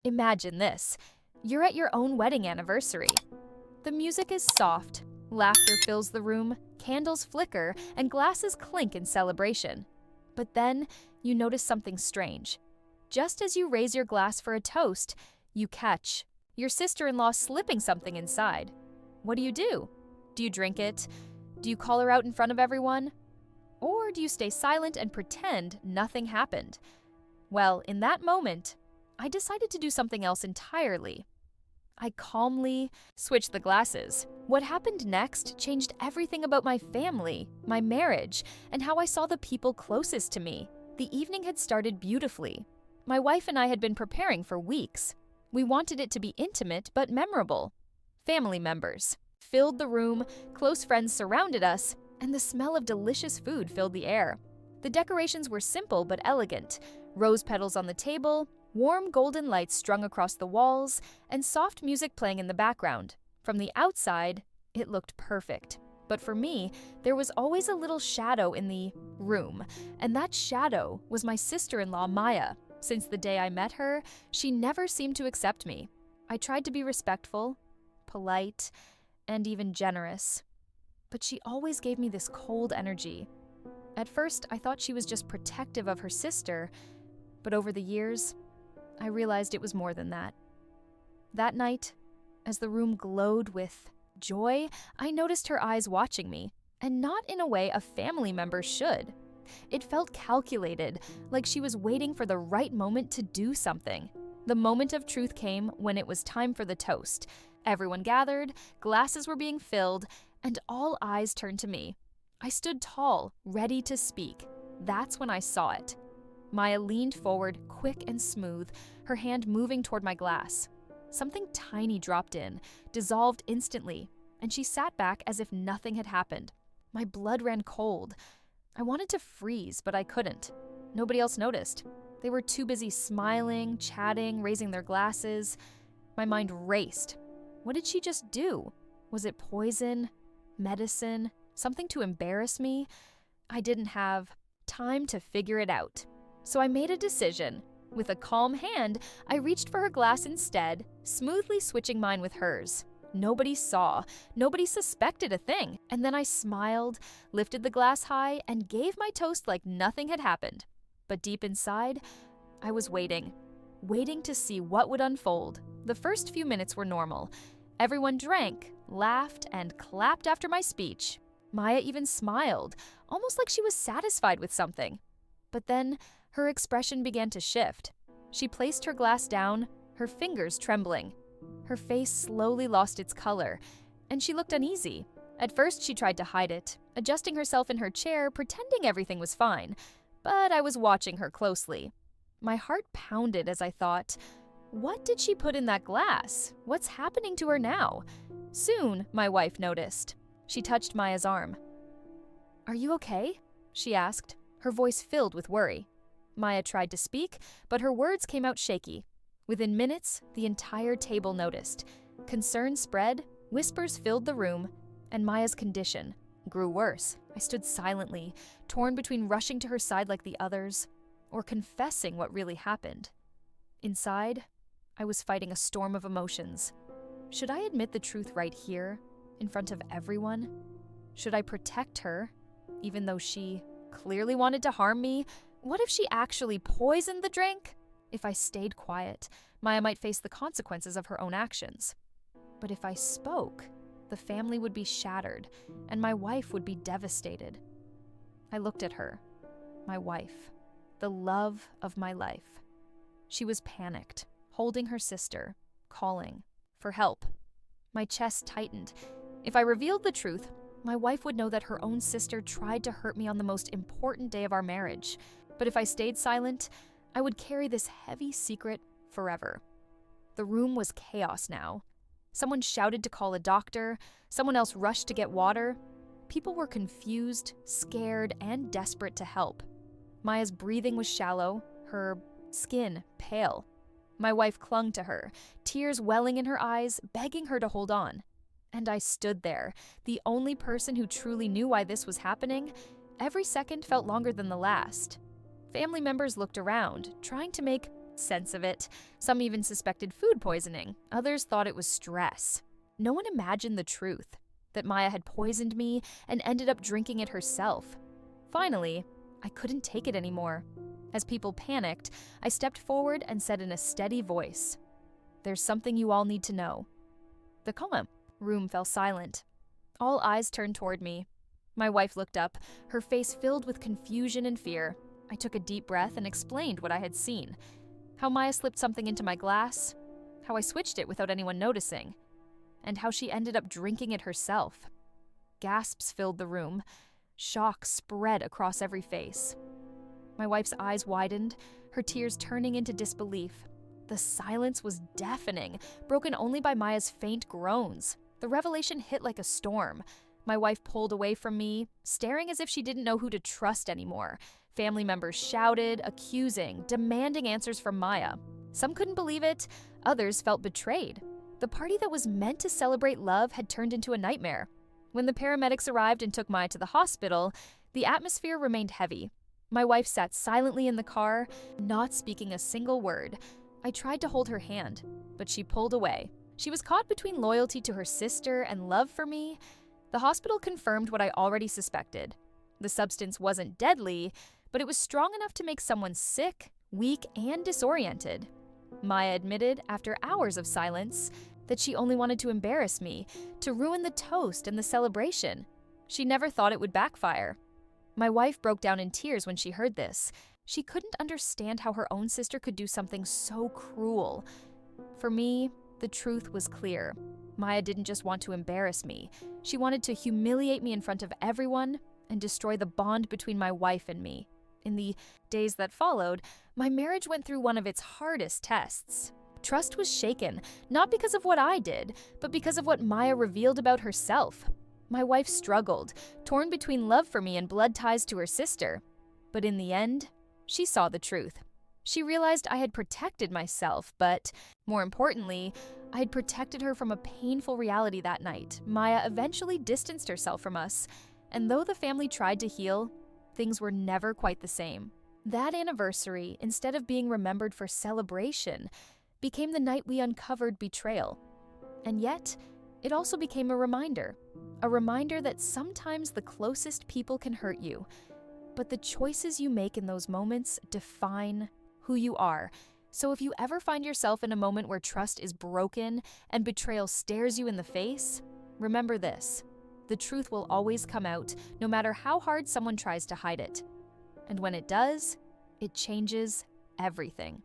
Imagine this. You're at your own wedding anniversary. The music is soft, laughter fills the room, candles flicker, and glasses clink in celebration. But then, you notice something strange. Just as you raise your glass for a toast, you catch your sister-in-law slipping something inside. What do? Do you drink it? Do you call her out in front of everyone? Or do you stay silent and pretend nothing happened? Well, in that moment, I decided to do something else entirely. I calmly switched the glasses. What happened next changed everything about my family, my marriage, and how I saw the people closest to me. The evening had started beautifully. My wife and I had been preparing for weeks. We wanted it to be intimate but memorable. Family members filled the room, close friends surrounded us, and the smell of delicious food filled the air. The decorations were simple but elegant. Rose petals on the table, warm golden lights strung across the walls, and soft music playing in the background. From the outside, it looked perfect. But for me, there was always a little shadow in the room, and that shadow was my sister-in-law, Maya. Since the day I met her, she never seemed to accept me. I tried to be respectful, polite, and even generous. But she always gave me this cold energy. At first, I thought she was just protective of her sister, but over the years, I realized it was more than that. That night, as the room glowed with joy, I noticed her eyes watching me, and not in a way a family member should. It felt calculated, like she was waiting for the right moment to do something. The moment of truth came when it was time for the toast. Everyone gathered, glasses were being filled, and all eyes turned to me. I stood tall, ready to speak. That's when I saw it. Maya leaned forward, quick and smooth, her hand moving toward my glass. Something tiny dropped in, dissolved instantly, and she sat back as if nothing had happened. My blood ran cold. I wanted to freeze, but I couldn't. Nobody else noticed. They were too busy smiling, chatting, raising their glasses. My mind raced. What did she just do? Was it poison? Medicine? Something to embarrass me? I didn't have time to figure it out. So I made a decision. With a calm hand, I reached for her glass instead, smoothly switching mine with hers. Nobody saw, nobody suspected a thing. And then I smiled, lifted the glass high, and gave my toast like nothing had happened. But deep inside, I was waiting to see what would unfold. The first few minutes were normal. Everyone drank, laughed, and clapped after my speech. Maya even smiled, almost like she was satisfied with something. But then, her expression began to shift. She placed her glass down, her fingers trembling. Her face slowly lost its color, and she looked uneasy. At first, she tried to hide it, adjusting herself in her chair, pretending everything was fine. But I was watching her closely. My heart pounded as I thought, what did she put in that glass? What's happening to her now? Soon, my wife noticed. She touched Maya's arm. "Are you okay?" she asked, her voice filled with worry. Maya tried to speak, but her words came out shaky. Within minutes, the entire table noticed. Concern spread, whispers filled the room, and Maya's condition grew worse. I stood silently, torn between rushing to her side like the others, or confessing what really happened. Inside, I was fighting a storm of emotions. Should I admit the truth right here, in front of everyone? Should I protect her, even though she clearly wanted to harm me? What if she actually poisoned the drink? If I stayed quiet, Maya might face the consequences of her own actions. But if I spoke, the family would be shattered, and my wife would be devastated. I looked at her, my wife, the love of my life. She was panicked, holding her sister, calling for help. My chest tightened. If I revealed the truth, my wife would know that her own sister tried to hurt me on the most important day of our marriage. But if I stayed silent, I would carry this heavy secret forever. The room was chaos now. Someone shouted to call a doctor. Someone else rushed to get water. People were confused, scared, and desperate to help. Maya's breathing was shallow, her skin pale. My wife clung to her, tears welling in her eyes, begging her to hold on. And I stood there, the only person who truly knew why this was happening. Every second felt longer than the last. Family members looked around, trying to make sense of it. Some even suspected food poisoning. Others thought it was stress. No one imagined the truth, that Maya had poisoned me and ended up drinking it herself. Finally, I couldn't take it anymore. As people panicked, I stepped forward and said in a steady voice, "There's something you all need to know." The calm room fell silent. All eyes turned toward me. My wife looked up, her face filled with confusion and fear. I took a deep breath and explained what I had seen. How Maya slipped something into my glass, how I switched it without anyone noticing, and how she ended up drinking it herself. Gasps filled the room. Shock spread across every face. My wife's eyes widened, her tears turning into disbelief. The silence was deafening, broken only by Maya's faint groans. The revelation hit like a storm. My wife pulled away from me, staring as if she didn't know who to trust anymore. Family members shouted, accusing, demanding answers from Maya. Some couldn't believe it, others felt betrayed. The party that was meant to celebrate love had turned into a nightmare. When the paramedics arrived and took Maya to the hospital, the atmosphere remained heavy. My wife sat silently in the car, not speaking a single word. I tried to hold her hand, but she pulled away. She was caught between loyalty to her sister and love for me. The hospital confirmed what I already suspected. The substance wasn't deadly, but it was strong enough to make someone sick, weak, and disoriented. Maya admitted, after hours of silence, that she only wanted to embarrass me, to ruin the toast and the celebration. She never thought it would backfire. My wife broke down in tears when she heard this. She couldn't understand how her own sister could do something so cruel. For me, the truth was clear. Maya didn't just want to embarrass me. She wanted to humiliate me in front of everyone and destroy the bond between my wife and me. In the days that followed, my marriage went through one of its hardest tests. Trust was shaken, not because of what I did, but because of what Maya revealed about herself. My wife struggled, torn between love for me and blood ties to her sister. But in the end, she saw the truth. She realized I had protected myself, but, more importantly, I had protected her from a painful reality that night. Maya eventually distanced herself from us, and though the family tried to heal, things were never quite the same. That anniversary, instead of being remembered for celebration, became the night we uncovered betrayal. And yet, it also became a reminder that sometimes the closest people can hurt you, but the choices you make in those moments define who you are. So if you ever find yourself in a moment where trust is broken and betrayal stares you in the face, remember this: the truth will always come out, no matter how hard someone tries to hide it. And when it does, it changes everything.